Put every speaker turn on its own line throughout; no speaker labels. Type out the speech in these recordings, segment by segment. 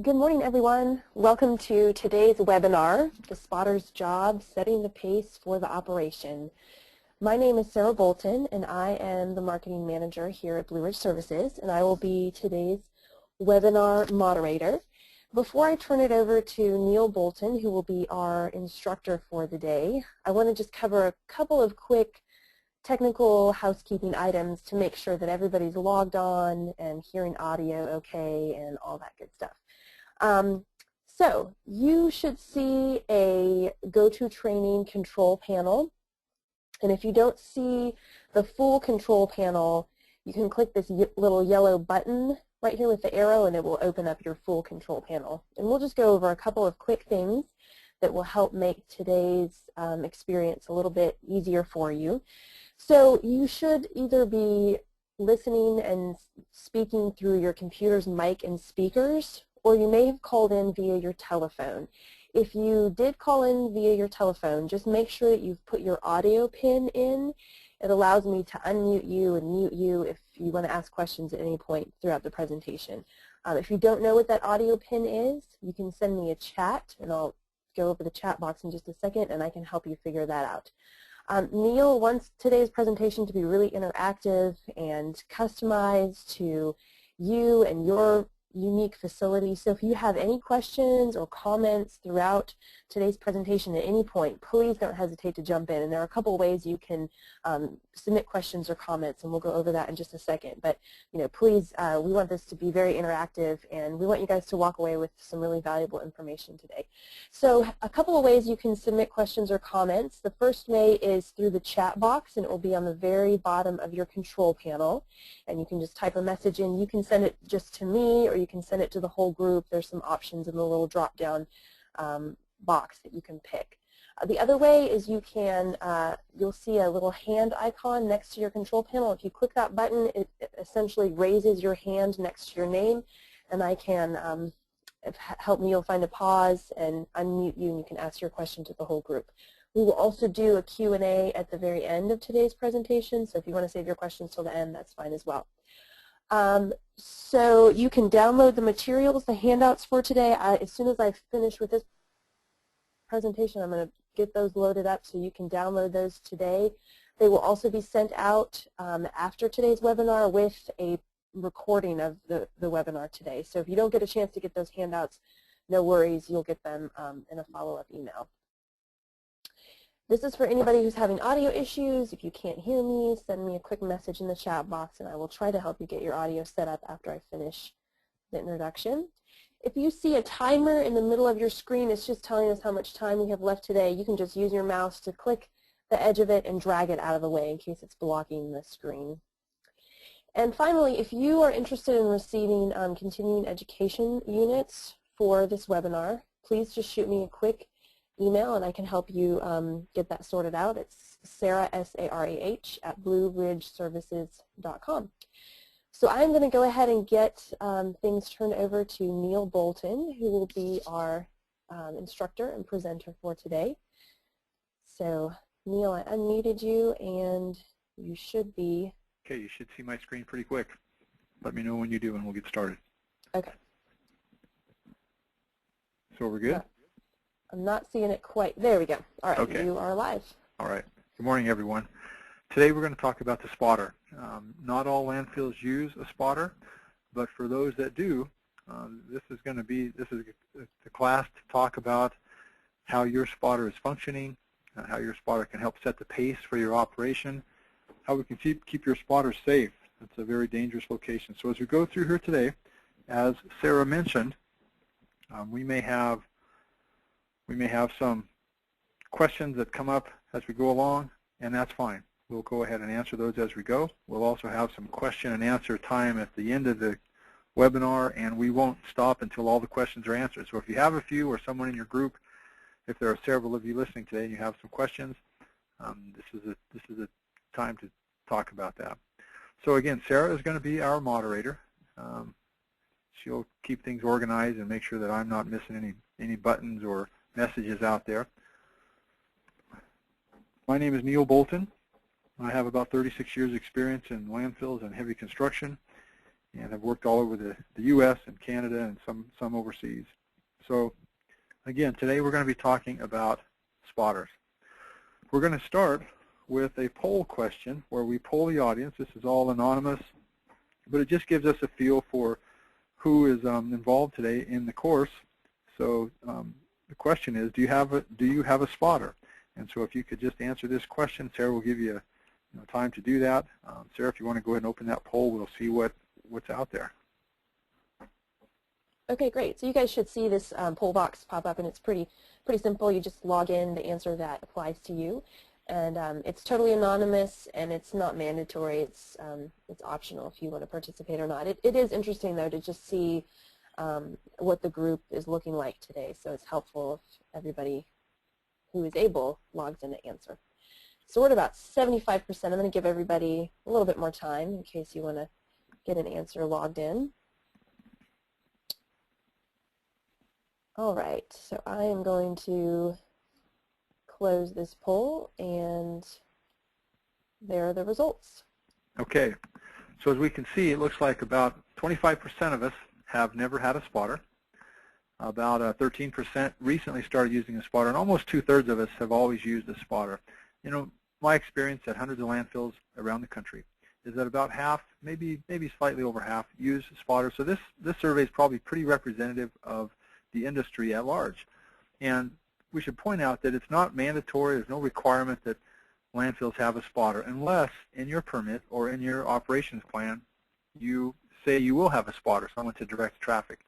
Good morning, everyone. Welcome to today's webinar, The Spotter's Job, Setting the Pace for the Operation. My name is Sarah Bolton, and I am the Marketing Manager here at Blue Ridge Services, and I will be today's webinar moderator. Before I turn it over to Neil Bolton, who will be our instructor for the day, I want to just cover a couple of quick technical housekeeping items to make sure that everybody's logged on and hearing audio okay and all that good stuff. So you should see a GoToTraining control panel, and if you don't see the full control panel, you can click this little yellow button right here with the arrow and it will open up your full control panel. And we'll just go over a couple of quick things that will help make today's experience a little bit easier for you. So you should either be listening and speaking through your computer's mic and speakers, or you may have called in via your telephone. If you did call in via your telephone, just make sure that you've put your audio pin in. It allows me to unmute you and mute you if you want to ask questions at any point throughout the presentation. If you don't know what that audio pin is, you can send me a chat, and I'll go over the chat box in just a second, and I can help you figure that out. Neil wants today's presentation to be really interactive and customized to you and your unique facility. So if you have any questions or comments throughout today's presentation at any point, please don't hesitate to jump in. And there are a couple of ways you can submit questions or comments, and we'll go over that in just a second. But please, we want this to be very interactive, and we want you guys to walk away with some really valuable information today. So a couple of ways you can submit questions or comments. The first way is through the chat box, and it will be on the very bottom of your control panel. And you can just type a message in. You can send it just to me, or you can send it to the whole group. There's some options in the little drop-down box that you can pick. The other way is you can, you'll see a little hand icon next to your control panel. If you click that button, it essentially raises your hand next to your name, and I can help Neil find a pause and unmute you, and you can ask your question to the whole group. We will also do a Q&A at the very end of today's presentation, so if you want to save your questions till the end, that's fine as well. So you can download the materials, the handouts for today. As soon as I finish with this presentation, I'm going to get those loaded up so you can download those today. They will also be sent out after today's webinar with a recording of the webinar today. So if you don't get a chance to get those handouts, no worries, you'll get them in a follow-up email. This is for anybody who's having audio issues. If you can't hear me, send me a quick message in the chat box, and I will try to help you get your audio set up after I finish the introduction. If you see a timer in the middle of your screen, it's just telling us how much time we have left today. You can just use your mouse to click the edge of it and drag it out of the way in case it's blocking the screen. And finally, if you are interested in receiving continuing education units for this webinar, please just shoot me a quick email and I can help you get that sorted out. It's Sarah, S-A-R-A-H, at blueridgeservices.com. So I'm going to go ahead and get things turned over to Neil Bolton, who will be our instructor and presenter for today. So Neil, I unmuted you, and you should be...
Okay, you should see my screen pretty quick. Let me know when you do, and we'll get started.
Okay.
So we're good?
I'm not seeing it quite. There we go. All right,
okay.
You are live.
All right. Good morning, everyone. Today we're going to talk about the spotter. Not all landfills use a spotter, but for those that do, this is the class to talk about how your spotter is functioning, how your spotter can help set the pace for your operation, how we can keep your spotter safe. It's a very dangerous location. So as we go through here today, as Sarah mentioned, we may have some questions that come up as we go along, and that's fine. We'll go ahead and answer those as we go. We'll also have some question and answer time at the end of the webinar, and we won't stop until all the questions are answered. So if you have a few, or someone in your group, if there are several of you listening today and you have some questions, this is a time to talk about that. So again, Sarah is going to be our moderator. She'll keep things organized and make sure that I'm not missing any buttons or messages out there. My name is Neil Bolton. I have about 36 years experience in landfills and heavy construction, and have worked all over the U.S. and Canada and some overseas. So again, today we're going to be talking about spotters. We're going to start with a poll question where we poll the audience. This is all anonymous, but it just gives us a feel for who is involved today in the course. So the question is, do you have a spotter? And so if you could just answer this question, Sarah will give you, time to do that. Sarah, if you want to go ahead and open that poll, we'll see what's out there.
Okay, great. So you guys should see this poll box pop up, and it's pretty simple. You just log in the answer that applies to you, and it's totally anonymous, and it's not mandatory. It's optional if you want to participate or not. It is interesting though to just see what the group is looking like today. So it's helpful if everybody who is able logs in to answer. So we're at about 75%. I'm going to give everybody a little bit more time in case you want to get an answer logged in. All right, so I am going to close this poll, and there are the results.
Okay, so as we can see, it looks like about 25% of us have never had a spotter. About 13% recently started using a spotter, and almost 2/3 of us have always used a spotter. My experience at hundreds of landfills around the country is that about half, maybe slightly over half, use spotters. So this survey is probably pretty representative of the industry at large. And we should point out that it's not mandatory. There's no requirement that landfills have a spotter unless in your permit or in your operations plan you say you will have a spotter, someone to direct traffic.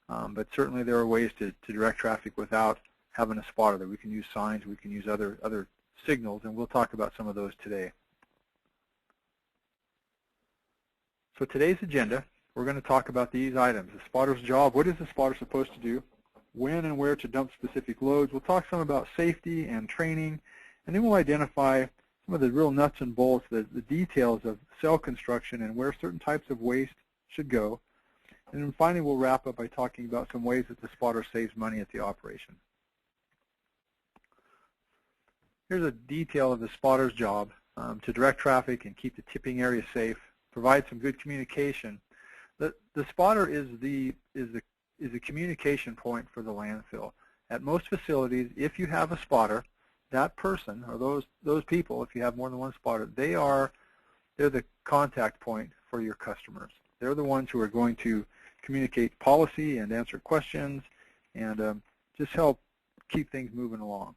But certainly there are ways to direct traffic without having a spotter. That we can use signs, we can use other signals, and we'll talk about some of those today. So today's agenda, we're going to talk about these items. The spotter's job, what is the spotter supposed to do, when and where to dump specific loads. We'll talk some about safety and training, and then we'll identify some of the real nuts and bolts, the details of cell construction and where certain types of waste should go. And then finally we'll wrap up by talking about some ways that the spotter saves money at the operation. Here's a detail of the spotter's job, to direct traffic and keep the tipping area safe, provide some good communication. The spotter is the communication point for the landfill. At most facilities, if you have a spotter, that person or those people, if you have more than one spotter, they're the contact point for your customers. They're the ones who are going to communicate policy and answer questions and just help keep things moving along.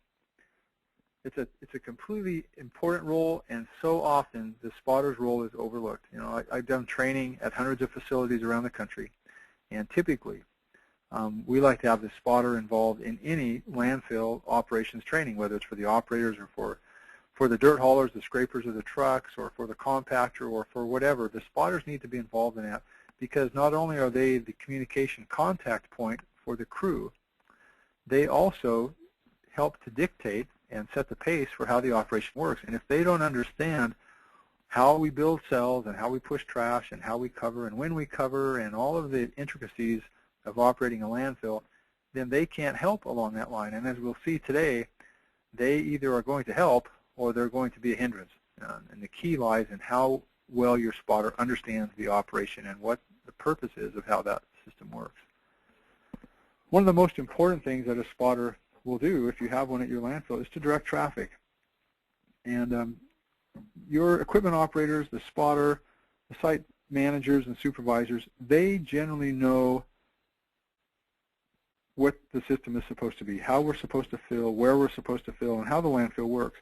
It's a completely important role, and so often the spotter's role is overlooked. I've done training at hundreds of facilities around the country, and typically we like to have the spotter involved in any landfill operations training, whether it's for the operators or for the dirt haulers, the scrapers of the trucks, or for the compactor, or for whatever. The spotters need to be involved in that, because not only are they the communication contact point for the crew, they also help to dictate and set the pace for how the operation works. And if they don't understand how we build cells and how we push trash and how we cover and when we cover and all of the intricacies of operating a landfill, then they can't help along that line. And as we'll see today, they either are going to help or they're going to be a hindrance. And the key lies in how well your spotter understands the operation and what the purpose is of how that system works. One of the most important things that a spotter will do, if you have one at your landfill, is to direct traffic. And your equipment operators, the spotter, the site managers and supervisors, they generally know what the system is supposed to be, how we're supposed to fill, where we're supposed to fill, and how the landfill works.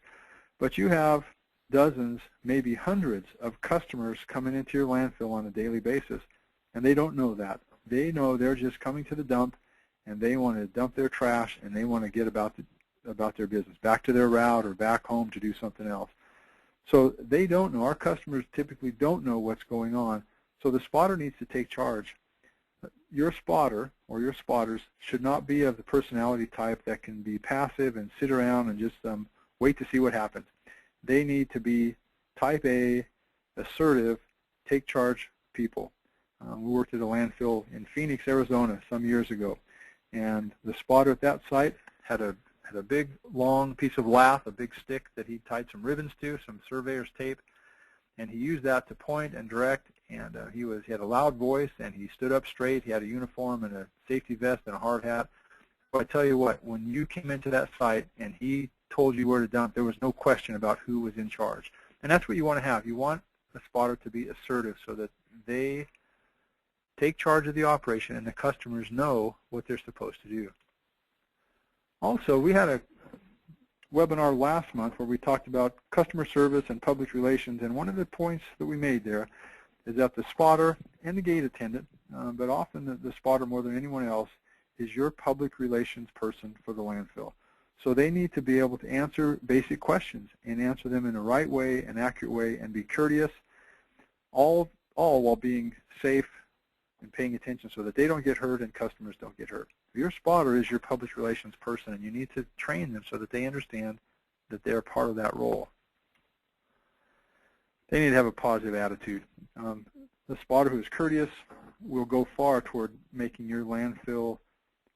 But you have dozens, maybe hundreds of customers coming into your landfill on a daily basis, and they don't know that. They know they're just coming to the dump, and they want to dump their trash, and they want to get about their business, back to their route or back home to do something else. So they don't know. Our customers typically don't know what's going on. So the spotter needs to take charge. Your spotter or your spotters should not be of the personality type that can be passive and sit around and just wait to see what happens. They need to be type A, assertive, take charge people. We worked at a landfill in Phoenix, Arizona some years ago, and the spotter at that site had a big long piece of lath, a big stick that he tied some ribbons to, some surveyor's tape, and he used that to point and direct and he had a loud voice, and he stood up straight. He had a uniform and a safety vest and a hard hat. But I tell you what, when you came into that site and he told you where to dump, there was no question about who was in charge. And that's what you want to have. You want a spotter to be assertive so that they take charge of the operation and the customers know what they're supposed to do. Also, we had a webinar last month where we talked about customer service and public relations, and one of the points that we made there is that the spotter and the gate attendant, but often the spotter more than anyone else, is your public relations person for the landfill. So they need to be able to answer basic questions and answer them in the right way, an accurate way, and be courteous, all while being safe and paying attention so that they don't get hurt and customers don't get hurt. Your spotter is your public relations person, and you need to train them so that they understand that they're part of that role. They need to have a positive attitude. The spotter who is courteous will go far toward making your landfill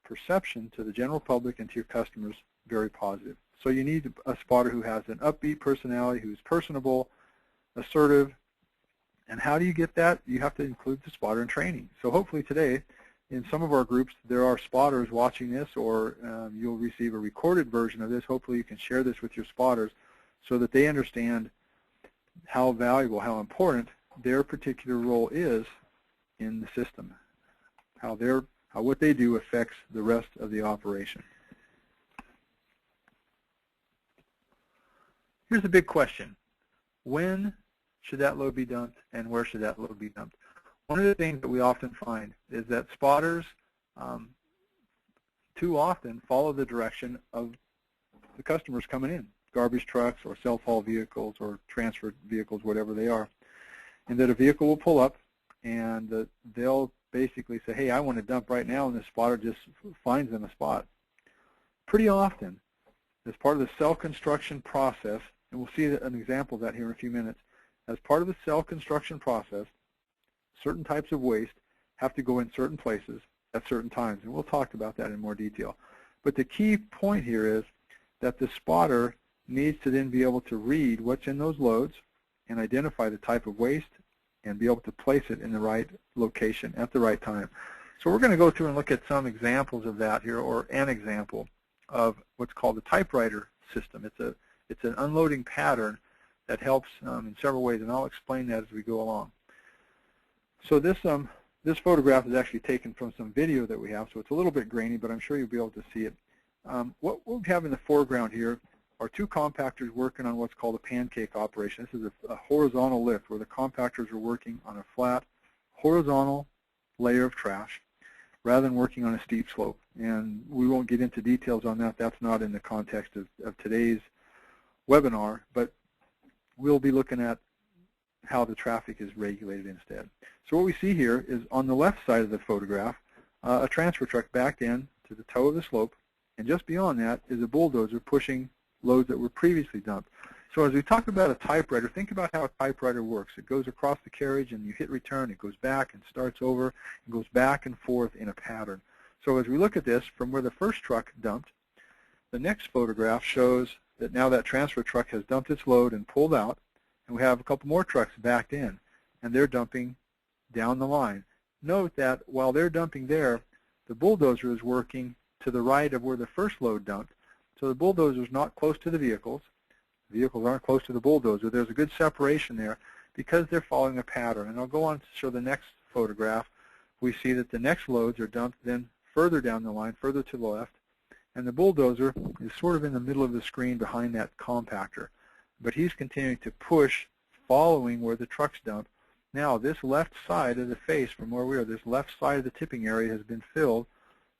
perception to the general public and to your customers very positive. So you need a spotter who has an upbeat personality, who's personable, assertive. And how do you get that? You have to include the spotter in training. So hopefully today, in some of our groups, there are spotters watching this, or you'll receive a recorded version of this. Hopefully you can share this with your spotters so that they understand how valuable, how important their particular role is in the system, how what they do affects the rest of the operation. Here's a big question. When should that load be dumped, and where should that load be dumped? One of the things that we often find is that spotters too often follow the direction of the customers coming in, garbage trucks or self-haul vehicles or transfer vehicles, whatever they are, and that a vehicle will pull up and they'll basically say, hey, I want to dump right now, and the spotter just finds them a spot. Pretty often, as part of the cell construction process, and we'll see an example of that here in a few minutes, as part of the cell construction process, certain types of waste have to go in certain places at certain times, and we'll talk about that in more detail. But the key point here is that the spotter needs to then be able to read what's in those loads and identify the type of waste and be able to place it in the right location at the right time. So we're going to go through and look at some examples of that here, or an example of what's called the typewriter system. It's an unloading pattern that helps in several ways, and I'll explain that as we go along. So this photograph is actually taken from some video that we have, so it's a little bit grainy, but I'm sure you'll be able to see it. What we have in the foreground here are two compactors working on what's called a pancake operation. This is a horizontal lift where the compactors are working on a flat, horizontal layer of trash rather than working on a steep slope. And we won't get into details on that. That's not in the context of today's webinar, but we'll be looking at how the traffic is regulated instead. So what we see here is on the left side of the photograph, a transfer truck backed in to the toe of the slope, and just beyond that is a bulldozer pushing loads that were previously dumped. So as we talk about a typewriter, think about how a typewriter works. It goes across the carriage and you hit return, it goes back and starts over, and goes back and forth in a pattern. So as we look at this from where the first truck dumped, the next photograph shows that now that transfer truck has dumped its load and pulled out, and we have a couple more trucks backed in, and they're dumping down the line. Note that while they're dumping there, the bulldozer is working to the right of where the first load dumped. So the bulldozer is not close to the vehicles. The vehicles aren't close to the bulldozer. There's a good separation there because they're following a pattern. And I'll go on to show the next photograph. We see that the next loads are dumped then further down the line, further to the left, and the bulldozer is sort of in the middle of the screen behind that compactor. But he's continuing to push following where the trucks dump. Now this left side of the face from where we are, this left side of the tipping area has been filled,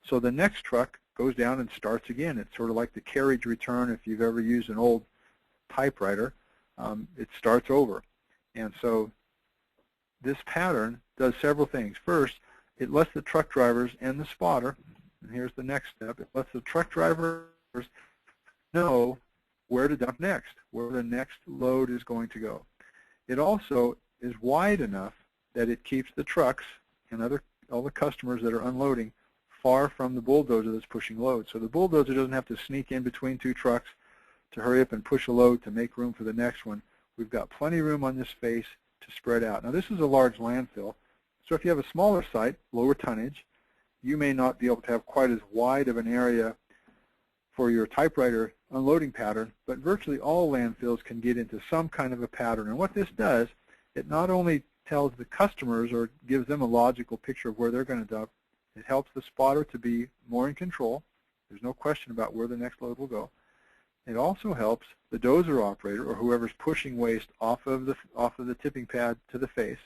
so the next truck goes down and starts again. It's sort of like the carriage return if you've ever used an old typewriter. It starts over. And so this pattern does several things. First, it lets the truck drivers and the spotter, and here's the next step, it lets the truck drivers know where to dump next, where the next load is going to go. It also is wide enough that it keeps the trucks and all the customers that are unloading far from the bulldozer that's pushing loads. So the bulldozer doesn't have to sneak in between two trucks to hurry up and push a load to make room for the next one. We've got plenty of room on this face to spread out. Now this is a large landfill, so if you have a smaller site, lower tonnage, you may not be able to have quite as wide of an area for your typewriter unloading pattern, but virtually all landfills can get into some kind of a pattern. And what this does, it not only tells the customers or gives them a logical picture of where they're going to dump, it helps the spotter to be more in control. There's no question about where the next load will go. It also helps the dozer operator or whoever's pushing waste off of the tipping pad to the face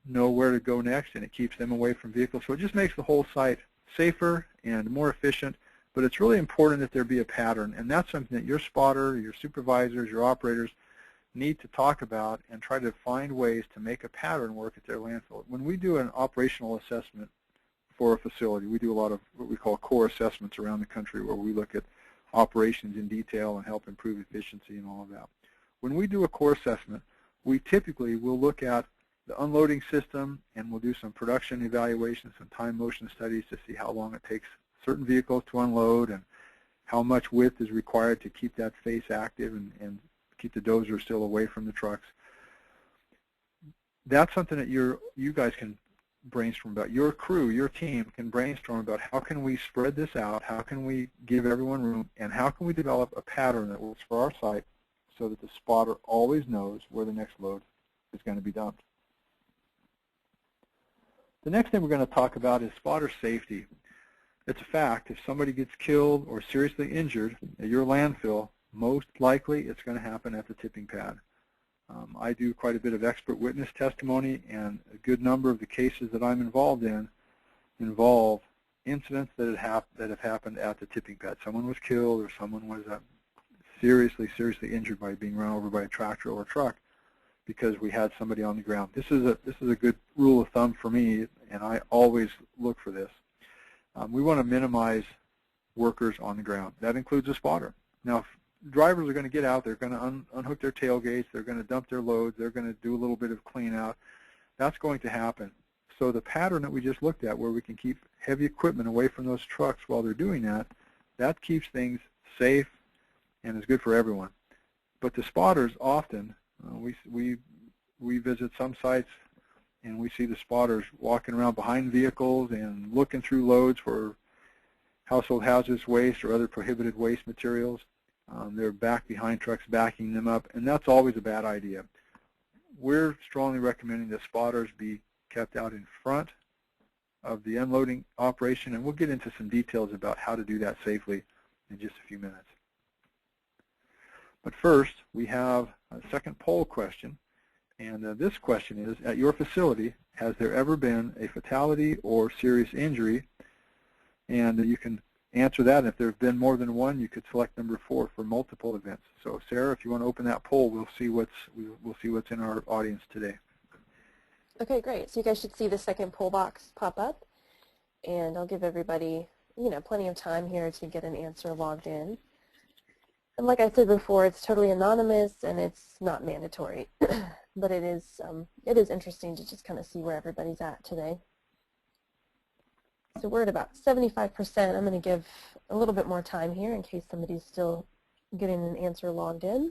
know where to go next, and it keeps them away from vehicles. So it just makes the whole site safer and more efficient. But it's really important that there be a pattern, and that's something that your spotter, your supervisors, your operators need to talk about and try to find ways to make a pattern work at their landfill. When we do an operational assessment for a facility, we do a lot of what we call core assessments around the country where we look at operations in detail and help improve efficiency and all of that. When we do a core assessment, we typically will look at the unloading system and we'll do some production evaluations, some time motion studies to see how long it takes certain vehicles to unload and how much width is required to keep that face active and keep the dozer still away from the trucks. That's something that you guys can brainstorm about. Your crew, your team can brainstorm about how can we spread this out, how can we give everyone room, and how can we develop a pattern that works for our site so that the spotter always knows where the next load is going to be dumped. The next thing we're going to talk about is spotter safety. It's a fact, if somebody gets killed or seriously injured at your landfill, most likely it's going to happen at the tipping pad. I do quite a bit of expert witness testimony, and a good number of the cases that I'm involved in involve incidents that have happened at the tipping pad. Someone was killed or someone was seriously injured by being run over by a tractor or a truck because we had somebody on the ground. This is a good rule of thumb for me, and I always look for this. We want to minimize workers on the ground. That includes a spotter. Now, if drivers are going to get out, they're going to unhook their tailgates, they're going to dump their loads, they're going to do a little bit of clean out. That's going to happen. So the pattern that we just looked at where we can keep heavy equipment away from those trucks while they're doing that, that keeps things safe and is good for everyone. But the spotters often, we visit some sites and we see the spotters walking around behind vehicles and looking through loads for household hazardous waste or other prohibited waste materials. They're back behind trucks backing them up, and that's always a bad idea. We're strongly recommending that spotters be kept out in front of the unloading operation, and we'll get into some details about how to do that safely in just a few minutes. But first, we have a second poll question. And this question is, at your facility, has there ever been a fatality or serious injury? And you can answer that. And if there have been more than one, you could select number 4 for multiple events. So Sarah, if you want to open that poll, we'll see what's in our audience today.
Okay, great. So you guys should see the second poll box pop up. And I'll give everybody, plenty of time here to get an answer logged in. And like I said before, it's totally anonymous and it's not mandatory. But it is interesting to just kind of see where everybody's at today. So we're at about 75%. I'm going to give a little bit more time here in case somebody's still getting an answer logged in.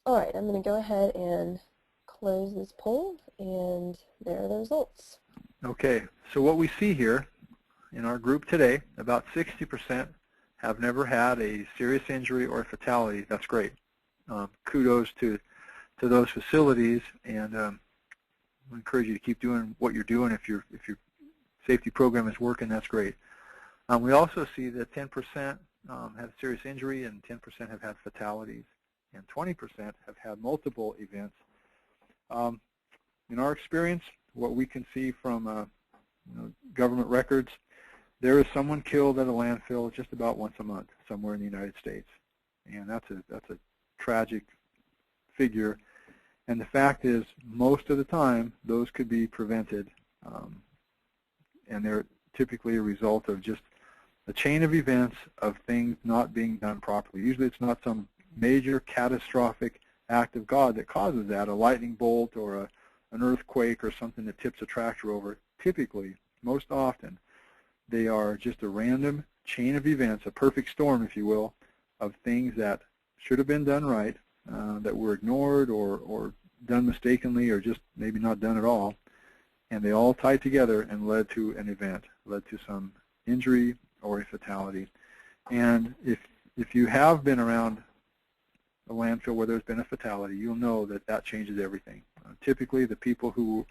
All right, I'm going to go ahead and close this poll, and there are the results.
Okay, so what we see here in our group today, about 60% have never had a serious injury or a fatality. That's great. Kudos to those facilities, and I encourage you to keep doing what you're doing. If your safety program is working, that's great. We also see that 10% have serious injury and 10% have had fatalities, and 20% have had multiple events. In our experience, what we can see from government records, there is someone killed at a landfill just about once a month somewhere in the United States, and that's a tragic figure. And the fact is, most of the time, those could be prevented, and they're typically a result of just a chain of events of things not being done properly. Usually it's not some major catastrophic act of God that causes that, a lightning bolt or an earthquake or something that tips a tractor over. Typically, most often, they are just a random chain of events, a perfect storm, if you will, of things that should have been done right, that were ignored or done mistakenly or just maybe not done at all, and they all tied together and led to an event, led to some injury or a fatality. And if you have been around a landfill where there's been a fatality, you'll know that that changes everything. Typically, the people who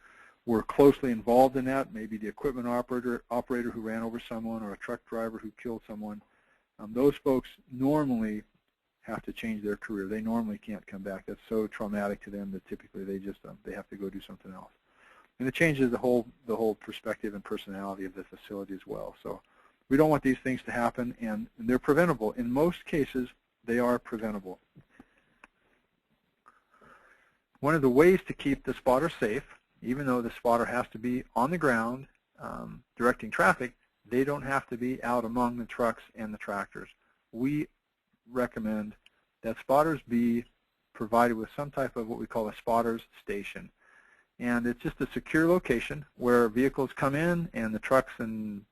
were closely involved in that, maybe the equipment operator who ran over someone or a truck driver who killed someone, those folks normally have to change their career. They normally can't come back. That's so traumatic to them that typically they just they have to go do something else. And it changes the whole perspective and personality of the facility as well. So we don't want these things to happen, and they're preventable. In most cases, they are preventable. One of the ways to keep the spotter safe, even though the spotter has to be on the ground directing traffic, they don't have to be out among the trucks and the tractors. We recommend that spotters be provided with some type of what we call a spotter's station. And it's just a secure location where vehicles come in and the trucks and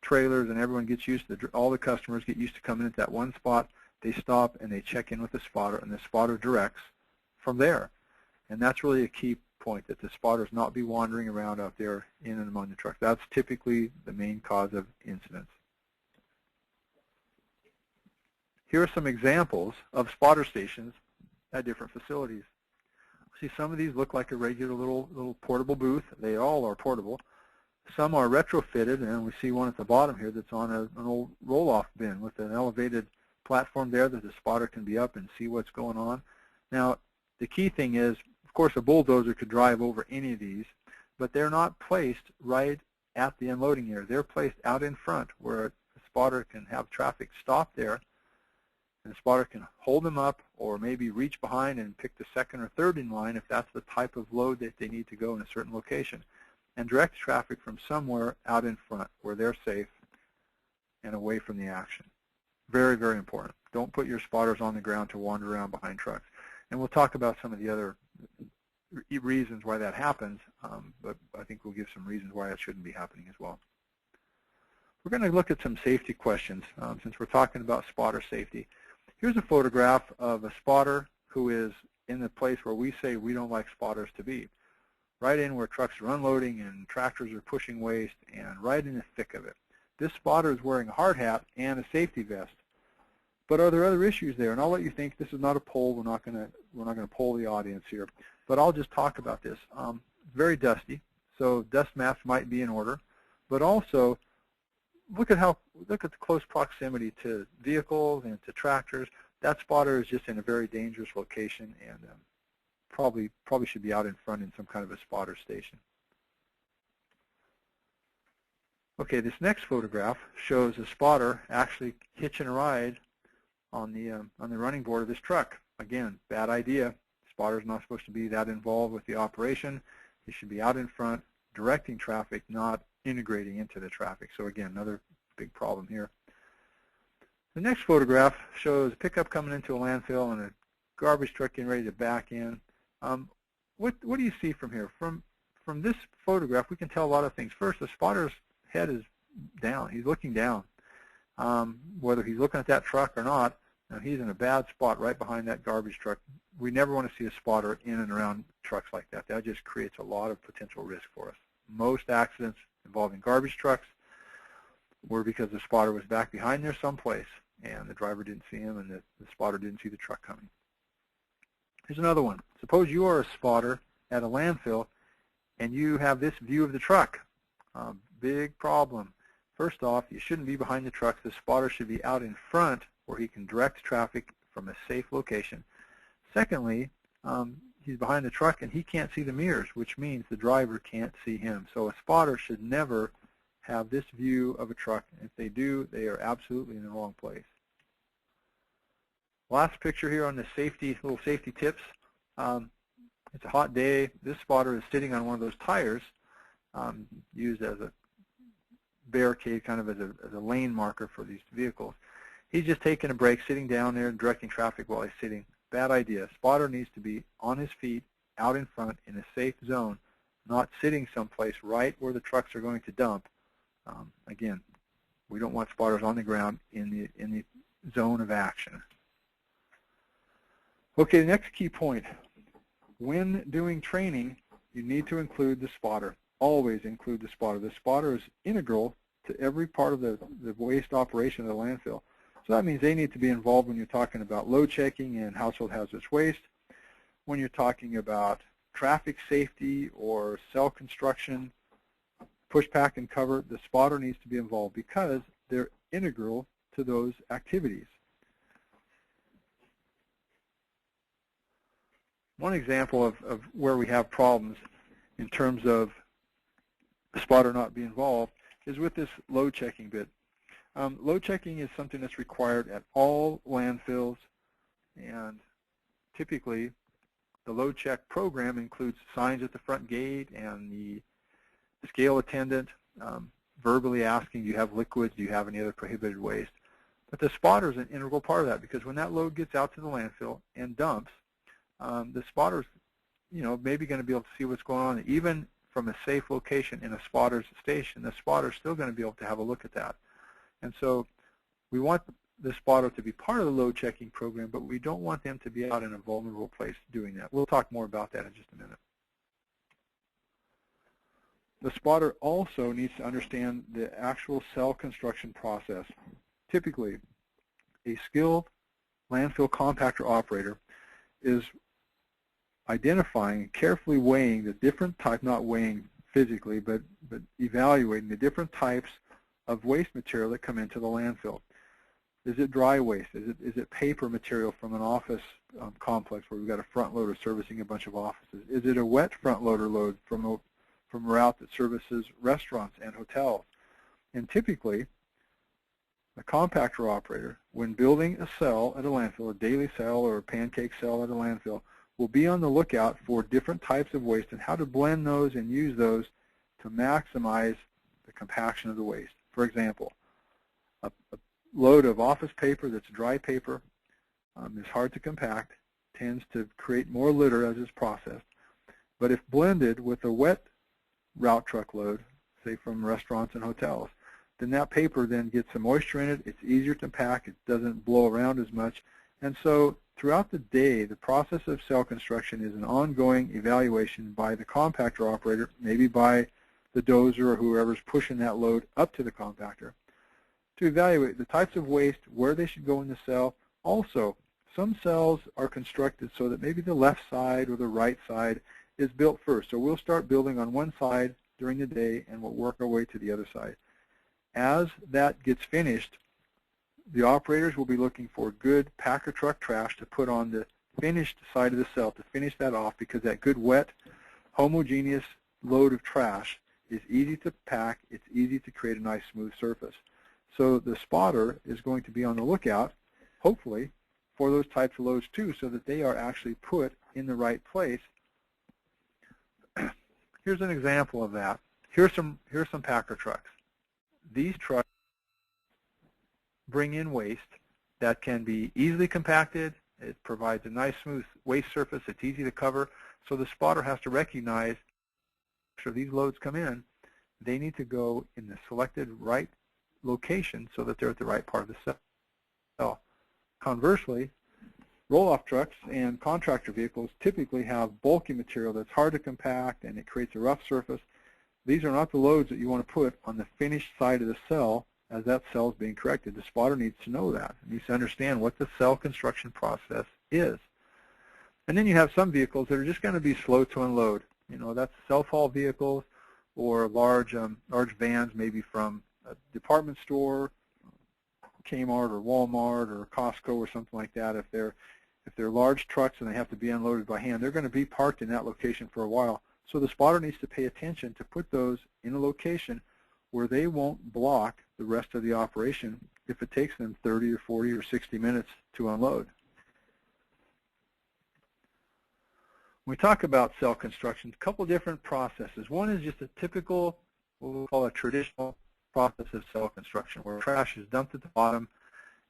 trailers and everyone gets used to, all the customers get used to coming into that one spot. They stop and they check in with the spotter, and the spotter directs from there. And that's really a key point, that the spotters not be wandering around out there in and among the trucks. That's typically the main cause of incidents. Here are some examples of spotter stations at different facilities. See, some of these look like a regular little portable booth. They all are portable. Some are retrofitted, and we see one at the bottom here that's on an old roll-off bin with an elevated platform there that the spotter can be up and see what's going on. Now, the key thing is, of course, a bulldozer could drive over any of these, but they're not placed right at the unloading area. They're placed out in front where a spotter can have traffic stop there, and the spotter can hold them up or maybe reach behind and pick the second or third in line if that's the type of load that they need to go in a certain location, and direct traffic from somewhere out in front where they're safe and away from the action. Very, very important. Don't put your spotters on the ground to wander around behind trucks. And we'll talk about some of the other reasons why that happens, but I think we'll give some reasons why it shouldn't be happening as well. We're going to look at some safety questions since we're talking about spotter safety. Here's a photograph of a spotter who is in the place where we say we don't like spotters to be. Right in where trucks are unloading and tractors are pushing waste, and right in the thick of it. This spotter is wearing a hard hat and a safety vest. But are there other issues there? And I'll let you think. This is not a poll. We're not going to poll the audience here. But I'll just talk about this. Very dusty, so dust maps might be in order. But also, look at the close proximity to vehicles and to tractors. That spotter is just in a very dangerous location, and probably should be out in front in some kind of a spotter station. Okay, this next photograph shows a spotter actually hitching a ride on the running board of this truck. Again, bad idea. Spotter's not supposed to be that involved with the operation. He should be out in front directing traffic, not integrating into the traffic. So again, another big problem here. The next photograph shows a pickup coming into a landfill and a garbage truck getting ready to back in. What do you see from here? From this photograph, we can tell a lot of things. First, the spotter's head is down. He's looking down. Whether he's looking at that truck or not, he's in a bad spot right behind that garbage truck. We never want to see a spotter in and around trucks like that. That just creates a lot of potential risk for us. Most accidents involving garbage trucks were because the spotter was back behind there someplace and the driver didn't see him and the spotter didn't see the truck coming. Here's another one. Suppose you are a spotter at a landfill and you have this view of the truck. Big problem. First off, you shouldn't be behind the truck. The spotter should be out in front where he can direct traffic from a safe location. Secondly, he's behind the truck and he can't see the mirrors, which means the driver can't see him. So a spotter should never have this view of a truck. If they do, they are absolutely in the wrong place. Last picture here on the little safety tips. It's a hot day. This spotter is sitting on one of those tires used as a barricade, kind of as a lane marker for these vehicles. He's just taking a break, sitting down there and directing traffic while he's sitting. Bad idea. Spotter needs to be on his feet, out in front, in a safe zone, not sitting someplace right where the trucks are going to dump. Again, we don't want spotters on the ground in the zone of action. Okay, the next key point. When doing training, you need to include the spotter. Always include the spotter. The spotter is integral to every part of the waste operation of the landfill. So that means they need to be involved when you're talking about load checking and household hazardous waste, when you're talking about traffic safety or cell construction, push, pack, and cover. The spotter needs to be involved because they're integral to those activities. One example of where we have problems in terms of the spotter not being involved is with this load checking bit. Load checking is something that's required at all landfills, and typically the load check program includes signs at the front gate and the scale attendant verbally asking, do you have liquids, do you have any other prohibited waste? But the spotter is an integral part of that, because when that load gets out to the landfill and dumps, the spotter's maybe going to be able to see what's going on. Even from a safe location in a spotter's station, the spotter's still going to be able to have a look at that. And so we want the spotter to be part of the load checking program, but we don't want them to be out in a vulnerable place doing that. We'll talk more about that in just a minute. The spotter also needs to understand the actual cell construction process. Typically, a skilled landfill compactor operator is identifying and carefully weighing the different type, not weighing physically, but evaluating the different types of waste material that come into the landfill. Is it dry waste? Is it paper material from an office complex where we've got a front loader servicing a bunch of offices? Is it a wet front loader load from a route that services restaurants and hotels? And typically, a compactor operator, when building a cell at a landfill, a daily cell or a pancake cell at a landfill, will be on the lookout for different types of waste and how to blend those and use those to maximize the compaction of the waste. For example, a load of office paper that's dry paper is hard to compact, tends to create more litter as it's processed. But if blended with a wet route truck load, say from restaurants and hotels, then that paper then gets some moisture in it. It's easier to pack. It doesn't blow around as much. And so throughout the day, the process of cell construction is an ongoing evaluation by the compactor operator, maybe by the dozer or whoever's pushing that load up to the compactor, to evaluate the types of waste, where they should go in the cell. Also, some cells are constructed so that maybe the left side or the right side is built first. So we'll start building on one side during the day and we'll work our way to the other side. As that gets finished, the operators will be looking for good packer truck trash to put on the finished side of the cell to finish that off, because that good wet, homogeneous load of trash is easy to pack. It's easy to create a nice smooth surface. So the spotter is going to be on the lookout, hopefully, for those types of loads too, so that they are actually put in the right place. Here's an example of that. Here's some packer trucks. These trucks bring in waste that can be easily compacted. It provides a nice smooth waste surface. It's easy to cover. So the spotter has to recognize, after these loads come in, they need to go in the selected right location so that they're at the right part of the cell. Conversely, roll-off trucks and contractor vehicles typically have bulky material that's hard to compact and it creates a rough surface. These are not the loads that you want to put on the finished side of the cell as that cell is being corrected. The spotter needs to know that. It needs to understand what the cell construction process is. And then you have some vehicles that are just going to be slow to unload. You know, that's self-haul vehicles or large vans, maybe from a department store, Kmart or Walmart or Costco or something like that. If they're large trucks and they have to be unloaded by hand, they're going to be parked in that location for a while. So the spotter needs to pay attention to put those in a location where they won't block the rest of the operation if it takes them 30 or 40 or 60 minutes to unload. When we talk about cell construction, a couple different processes. One is just a typical, what we'll call a traditional process of cell construction, where trash is dumped at the bottom,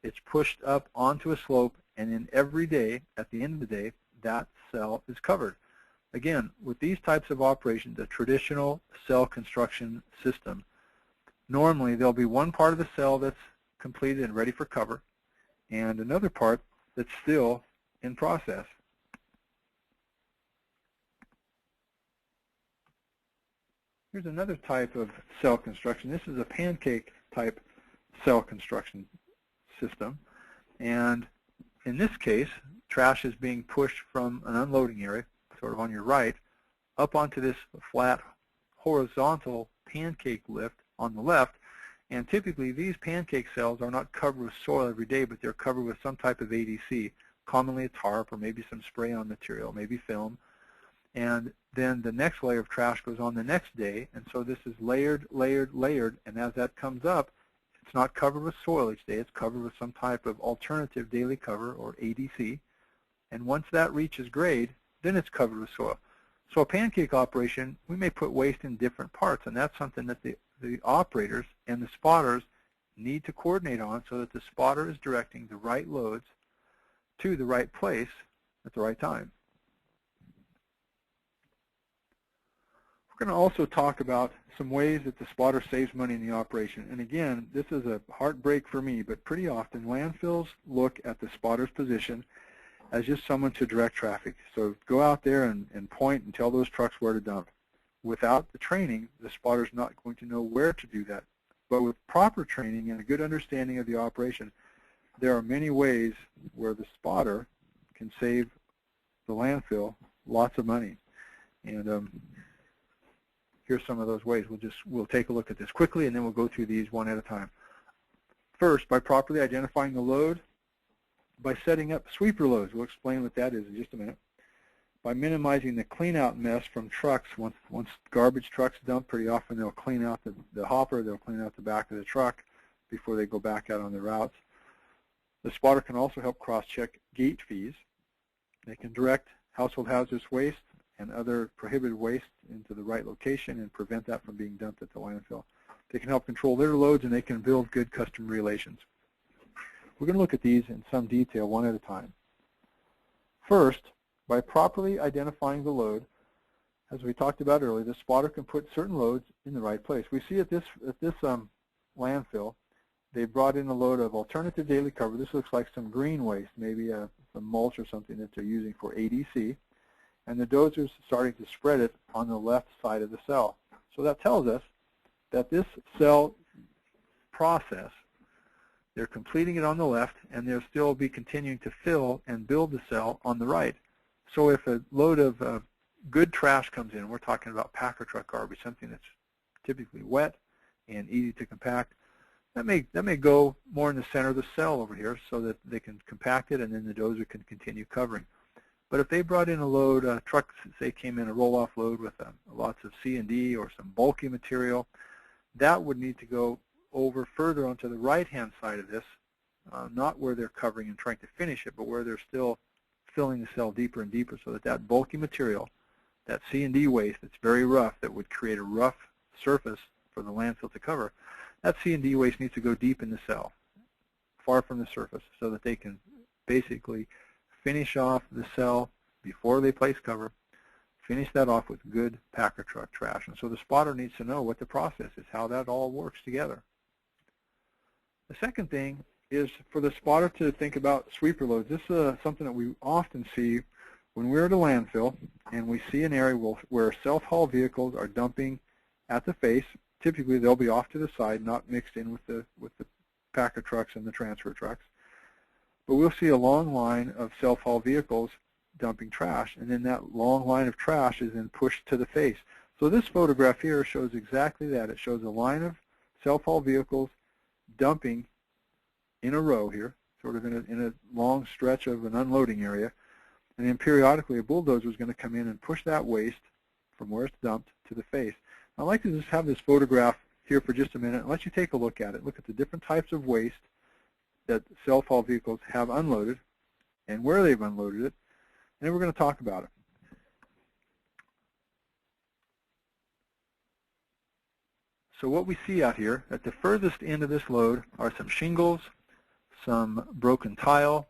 it's pushed up onto a slope, and then every day, at the end of the day, that cell is covered. Again, with these types of operations, a traditional cell construction system, normally there'll be one part of the cell that's completed and ready for cover, and another part that's still in process. Here's another type of cell construction. This is a pancake type cell construction system. And in this case, trash is being pushed from an unloading area, sort of on your right, up onto this flat horizontal pancake lift on the left. And typically these pancake cells are not covered with soil every day, but they're covered with some type of ADC, commonly a tarp or maybe some spray-on material, maybe film. And then the next layer of trash goes on the next day, and so this is layered, layered, layered, and as that comes up, it's not covered with soil each day, it's covered with some type of alternative daily cover, or ADC, and once that reaches grade, then it's covered with soil. So a pancake operation, we may put waste in different parts, and that's something that the operators and the spotters need to coordinate on so that the spotter is directing the right loads to the right place at the right time. We're going to also talk about some ways that the spotter saves money in the operation. And again, this is a heartbreak for me, but pretty often landfills look at the spotter's position as just someone to direct traffic. So go out there and point and tell those trucks where to dump. Without the training, the spotter's not going to know where to do that. But with proper training and a good understanding of the operation, there are many ways where the spotter can save the landfill lots of money. And here's some of those ways. We'll take a look at this quickly, and then we'll go through these one at a time. First, by properly identifying the load, by setting up sweeper loads. We'll explain what that is in just a minute. By minimizing the clean-out mess from trucks. Once garbage trucks dump, pretty often they'll clean out the hopper, they'll clean out the back of the truck before they go back out on their routes. The spotter can also help cross-check gate fees. They can direct household hazardous waste and other prohibited waste into the right location and prevent that from being dumped at the landfill. They can help control their loads, and they can build good customer relations. We're going to look at these in some detail one at a time. First, by properly identifying the load, as we talked about earlier, the spotter can put certain loads in the right place. We see at this landfill, they brought in a load of alternative daily cover. This looks like some green waste, maybe some mulch or something that they're using for ADC. And the dozer's starting to spread it on the left side of the cell. So that tells us that this cell process, they're completing it on the left, and they'll still be continuing to fill and build the cell on the right. So if a load of good trash comes in, we're talking about packer truck garbage, something that's typically wet and easy to compact, that may go more in the center of the cell over here so that they can compact it, and then the dozer can continue covering. But if they brought in a load, trucks, say, came in a roll-off load with lots of C&D or some bulky material, that would need to go over further onto the right-hand side of this, not where they're covering and trying to finish it, but where they're still filling the cell deeper and deeper so that that bulky material, that C&D waste that's very rough, that would create a rough surface for the landfill to cover, that C&D waste needs to go deep in the cell, far from the surface, so that they can basically finish off the cell before they place cover, finish that off with good packer truck trash. And so the spotter needs to know what the process is, how that all works together. The second thing is for the spotter to think about sweeper loads. This is something that we often see when we're at a landfill and we see an area where self-haul vehicles are dumping at the face. Typically they'll be off to the side, not mixed in with the packer trucks and the transfer trucks. But we'll see a long line of self-haul vehicles dumping trash, and then that long line of trash is then pushed to the face. So this photograph here shows exactly that. It shows a line of self-haul vehicles dumping in a row here, sort of in a long stretch of an unloading area, and then periodically a bulldozer is going to come in and push that waste from where it's dumped to the face. I'd like to just have this photograph here for just a minute and let you take a look at it. Look at the different types of waste that self-haul vehicles have unloaded and where they've unloaded it, and then we're going to talk about it. So what we see out here, at the furthest end of this load are some shingles, some broken tile,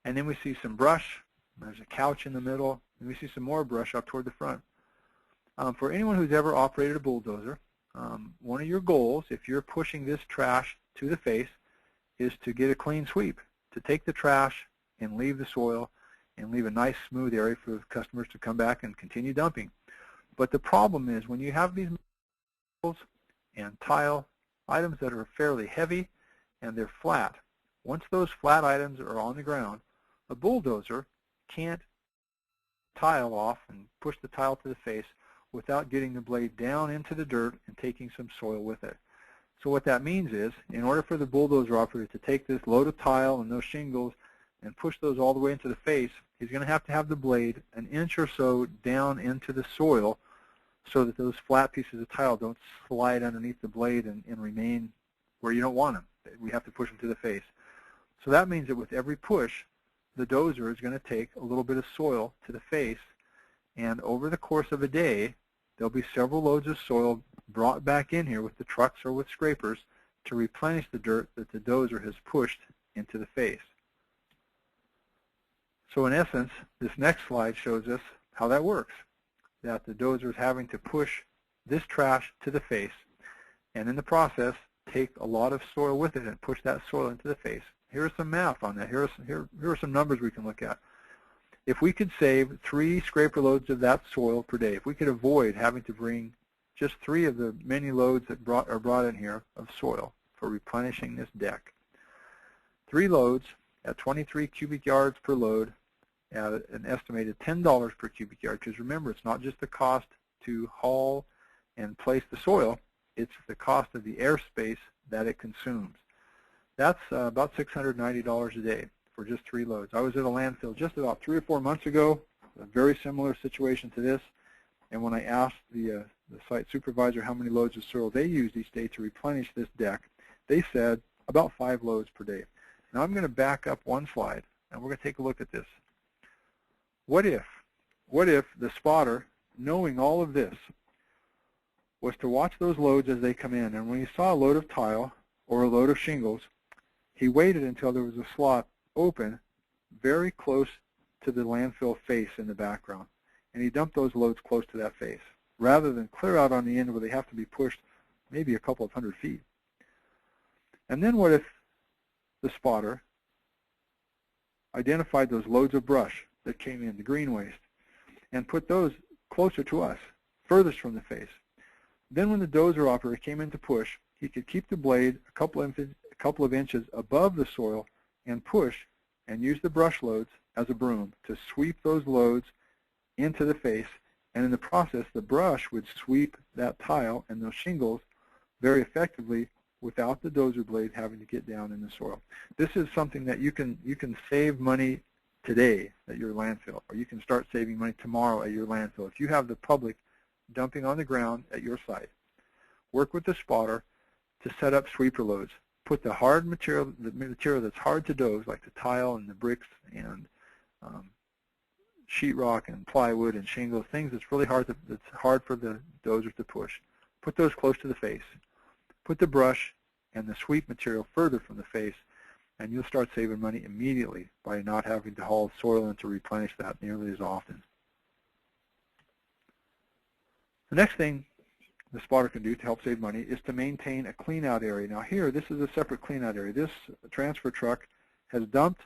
and then we see some brush. There's a couch in the middle, and we see some more brush up toward the front. For anyone who's ever operated a bulldozer, one of your goals, if you're pushing this trash to the face, is to get a clean sweep, to take the trash and leave the soil and leave a nice smooth area for customers to come back and continue dumping. But the problem is when you have these metals and tile items that are fairly heavy and they're flat, once those flat items are on the ground, a bulldozer can't tile off and push the tile to the face without getting the blade down into the dirt and taking some soil with it. So what that means is, in order for the bulldozer operator to take this load of tile and those shingles and push those all the way into the face, he's going to have the blade an inch or so down into the soil so that those flat pieces of tile don't slide underneath the blade and remain where you don't want them. We have to push them to the face. So that means that with every push, the dozer is going to take a little bit of soil to the face, and over the course of a day, there'll be several loads of soil brought back in here with the trucks or with scrapers to replenish the dirt that the dozer has pushed into the face. So in essence, this next slide shows us how that works, that the dozer is having to push this trash to the face, and in the process, take a lot of soil with it and push that soil into the face. Here's some math on that. Here are some numbers we can look at. If we could save 3 scraper loads of that soil per day, if we could avoid having to bring just 3 of the many loads that are brought in here of soil for replenishing this deck, 3 loads at 23 cubic yards per load at an estimated $10 per cubic yard, because remember, it's not just the cost to haul and place the soil, it's the cost of the airspace that it consumes. That's about $690 a day for just 3 loads. I was at a landfill just about 3 or 4 months ago, a very similar situation to this, and when I asked the site supervisor how many loads of soil they used each day to replenish this deck, they said about 5 loads per day. Now I'm going to back up one slide, and we're going to take a look at this. What if the spotter, knowing all of this, was to watch those loads as they come in, and when he saw a load of tile or a load of shingles, he waited until there was a slot open very close to the landfill face in the background, and he dumped those loads close to that face, rather than clear out on the end where they have to be pushed maybe a couple of 100 feet. And then what if the spotter identified those loads of brush that came in, the green waste, and put those closer to us, furthest from the face? Then when the dozer operator came in to push, he could keep the blade a couple of inches above the soil and push and use the brush loads as a broom to sweep those loads into the face, and in the process the brush would sweep that tile and those shingles very effectively without the dozer blade having to get down in the soil. This is something that you can save money today at your landfill, or you can start saving money tomorrow at your landfill. If you have the public dumping on the ground at your site, work with the spotter to set up sweeper loads. Put the hard material, the material that's hard to doze, like the tile and the bricks and sheetrock and plywood and shingles, things that's really hard that's hard for the dozer to push. Put those close to the face. Put the brush and the sweep material further from the face, and you'll start saving money immediately by not having to haul soil in to replenish that nearly as often. The next thing the spotter can do to help save money is to maintain a clean-out area. Now here, this is a separate clean-out area. This transfer truck has dumped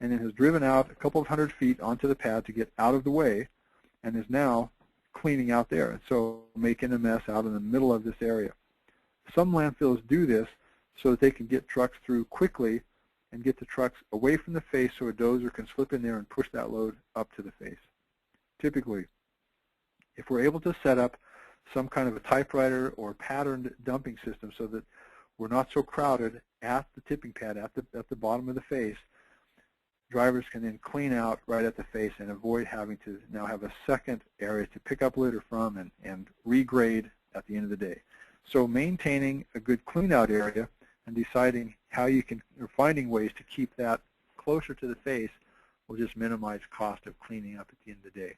and then has driven out a couple of 100 feet onto the pad to get out of the way, and is now cleaning out there, and so making a mess out in the middle of this area. Some landfills do this so that they can get trucks through quickly and get the trucks away from the face so a dozer can slip in there and push that load up to the face. Typically, if we're able to set up some kind of a typewriter or patterned dumping system so that we're not so crowded at the tipping pad at the bottom of the face, drivers can then clean out right at the face and avoid having to now have a second area to pick up litter from and regrade at the end of the day. So maintaining a good clean out area and deciding how you can, or finding ways to keep that closer to the face will just minimize cost of cleaning up at the end of the day.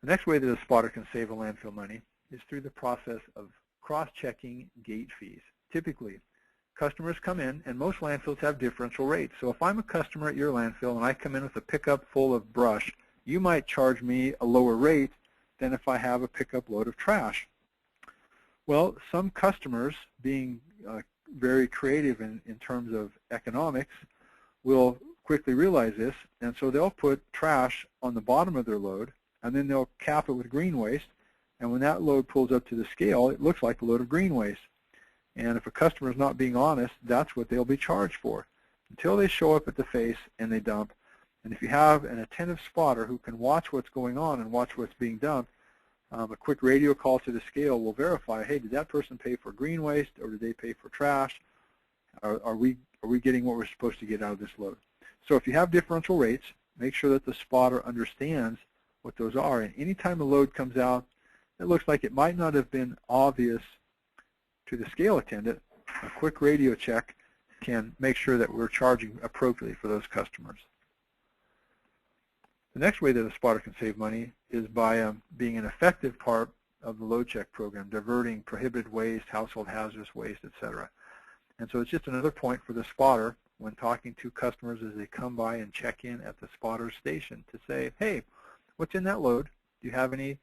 The next way that a spotter can save a landfill money is through the process of cross-checking gate fees. Typically, customers come in, and most landfills have differential rates. So if I'm a customer at your landfill and I come in with a pickup full of brush, you might charge me a lower rate than if I have a pickup load of trash. Well, some customers, being very creative in terms of economics, will quickly realize this, and so they'll put trash on the bottom of their load, and then they'll cap it with green waste, and when that load pulls up to the scale, it looks like a load of green waste. And if a customer is not being honest, that's what they'll be charged for, until they show up at the face and they dump. And if you have an attentive spotter who can watch what's going on and watch what's being dumped, a quick radio call to the scale will verify, hey, did that person pay for green waste, or did they pay for trash? Are we getting what we're supposed to get out of this load? So if you have differential rates, make sure that the spotter understands what those are. And anytime a load comes out that looks like it might not have been obvious to the scale attendant, a quick radio check can make sure that we're charging appropriately for those customers. The next way that a spotter can save money is by being an effective part of the load check program, diverting prohibited waste, household hazardous waste, etc. And so it's just another point for the spotter when talking to customers as they come by and check in at the spotter station to say, hey, what's in that load? Do you have any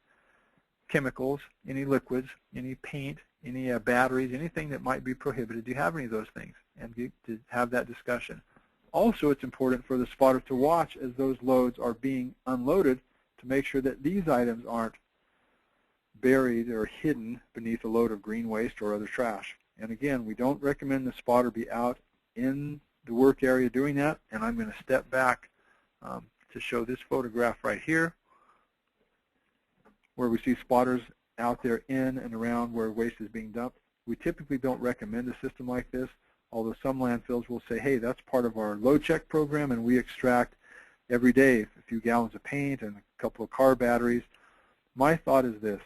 chemicals, any liquids, any paint, any batteries, anything that might be prohibited? Do you have any of those things? And to have that discussion. Also, it's important for the spotter to watch as those loads are being unloaded to make sure that these items aren't buried or hidden beneath a load of green waste or other trash. And again, we don't recommend the spotter be out in the work area doing that. And I'm going to step back to show this photograph right here, where we see spotters out there in and around where waste is being dumped. We typically don't recommend a system like this, although some landfills will say, hey, that's part of our load check program, and we extract every day a few gallons of paint and a couple of car batteries. My thought is this: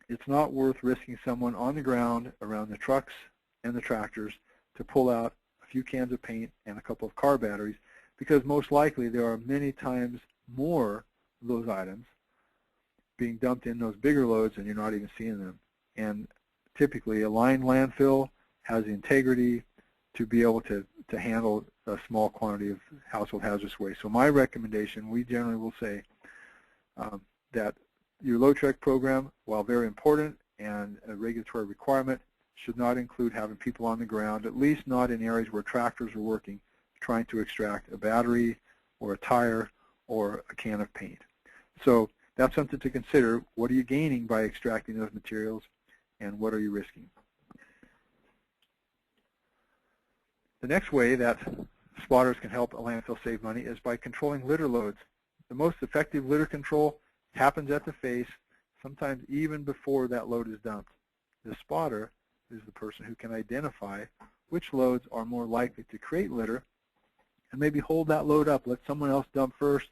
it's not worth risking someone on the ground around the trucks and the tractors to pull out a few cans of paint and a couple of car batteries, because most likely there are many times more of those items being dumped in those bigger loads and you're not even seeing them. And typically a lined landfill has the integrity to be able to handle a small quantity of household hazardous waste. So my recommendation, we generally will say that your load check program, while very important and a regulatory requirement, should not include having people on the ground, at least not in areas where tractors are working, trying to extract a battery or a tire or a can of paint. So that's something to consider. What are you gaining by extracting those materials, and what are you risking? The next way that spotters can help a landfill save money is by controlling litter loads. The most effective litter control happens at the face, sometimes even before that load is dumped. The spotter is the person who can identify which loads are more likely to create litter and maybe hold that load up, let someone else dump first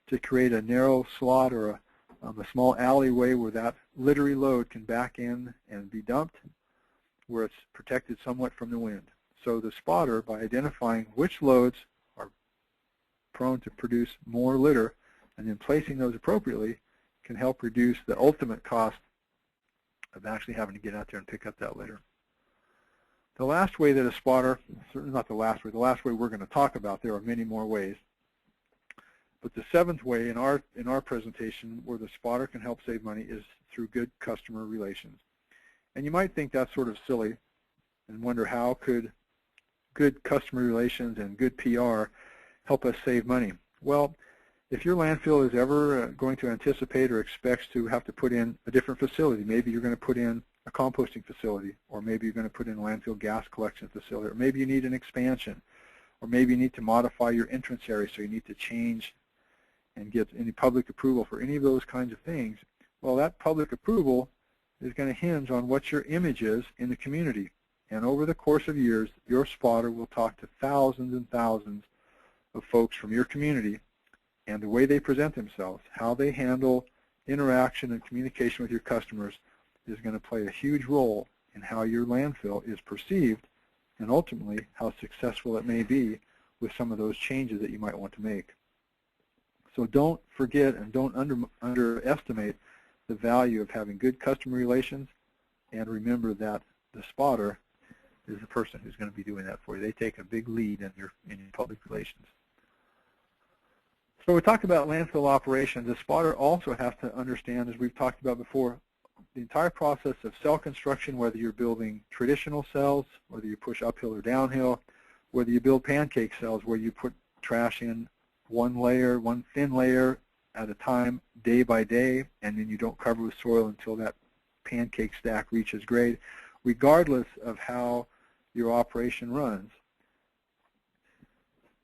to create a narrow slot or a small alleyway where that littery load can back in and be dumped, where it's protected somewhat from the wind. So the spotter, by identifying which loads are prone to produce more litter and then placing those appropriately, can help reduce the ultimate cost of actually having to get out there and pick up that litter. The last way that a spotter, certainly not the last way we're going to talk about, there are many more ways, but the seventh way in our presentation where the spotter can help save money is through good customer relations. And you might think that's sort of silly and wonder, how could good customer relations and good PR help us save money? Well, if your landfill is ever going to anticipate or expects to have to put in a different facility, maybe you're going to put in a composting facility, or maybe you're going to put in a landfill gas collection facility, or maybe you need an expansion, or maybe you need to modify your entrance area, so you need to change and get any public approval for any of those kinds of things. Well, that public approval is going to hinge on what your image is in the community. And over the course of years, your spotter will talk to thousands and thousands of folks from your community, and the way they present themselves, how they handle interaction and communication with your customers, is going to play a huge role in how your landfill is perceived and ultimately how successful it may be with some of those changes that you might want to make. So don't forget and don't underestimate the value of having good customer relations, and remember that the spotter is the person who's going to be doing that for you. They take a big lead in your public relations. So we talked about landfill operations. The spotter also has to understand, as we've talked about before, the entire process of cell construction, whether you're building traditional cells, whether you push uphill or downhill, whether you build pancake cells where you put trash in one thin layer at a time, day by day, and then you don't cover with soil until that pancake stack reaches grade, regardless of how your operation runs.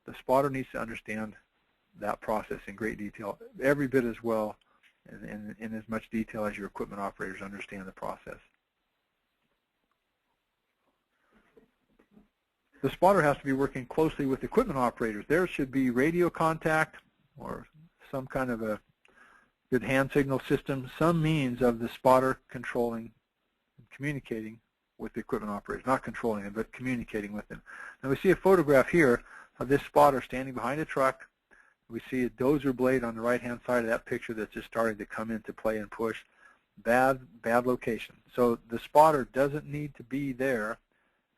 The spotter needs to understand that process in great detail, every bit as well, and in as much detail as your equipment operators understand the process. The spotter has to be working closely with equipment operators. There should be radio contact or some kind of a good hand signal system, some means of the spotter controlling and communicating with the equipment operators, not controlling them, but communicating with them. Now we see a photograph here of this spotter standing behind a truck. We see a dozer blade on the right-hand side of that picture that's just starting to come into play and push. Bad location. So the spotter doesn't need to be there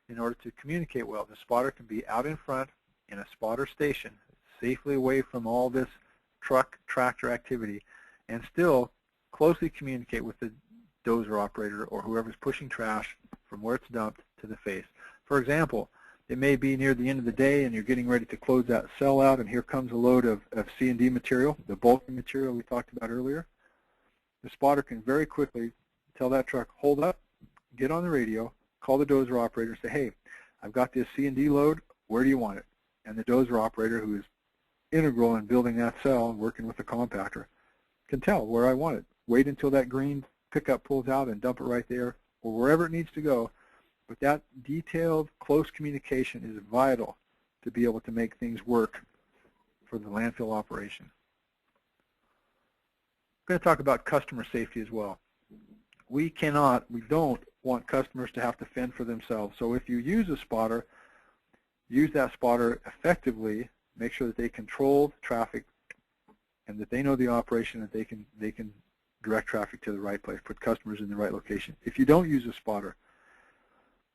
in order to communicate well. The spotter can be out in front in a spotter station, safely away from all this truck, tractor activity, and still closely communicate with the dozer operator or whoever's pushing trash from where it's dumped to the face. For example, it may be near the end of the day and you're getting ready to close that cell out, and here comes a load of C&D material, the bulky material we talked about earlier. The spotter can very quickly tell that truck, hold up, get on the radio, call the dozer operator and say, hey, I've got this C&D load, where do you want it? And the dozer operator, who is integral in building that cell and working with the compactor, can tell where I want it. Wait until that green pickup pulls out and dump it right there, or wherever it needs to go. But that detailed, close communication is vital to be able to make things work for the landfill operation. I'm going to talk about customer safety as well. We don't want customers to have to fend for themselves. So if you use a spotter, use that spotter effectively, make sure that they control traffic and that they know the operation, that they can direct traffic to the right place, put customers in the right location. If you don't use a spotter,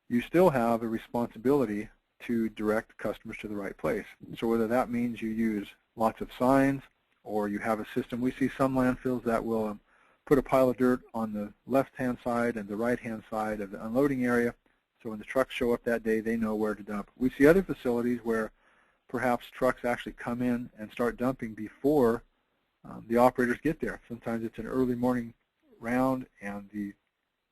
you still have a responsibility to direct customers to the right place. So whether that means you use lots of signs or you have a system, we see some landfills that will put a pile of dirt on the left-hand side and the right-hand side of the unloading area, so when the trucks show up that day, they know where to dump. We see other facilities where perhaps trucks actually come in and start dumping before the operators get there. Sometimes it's an early morning round, and the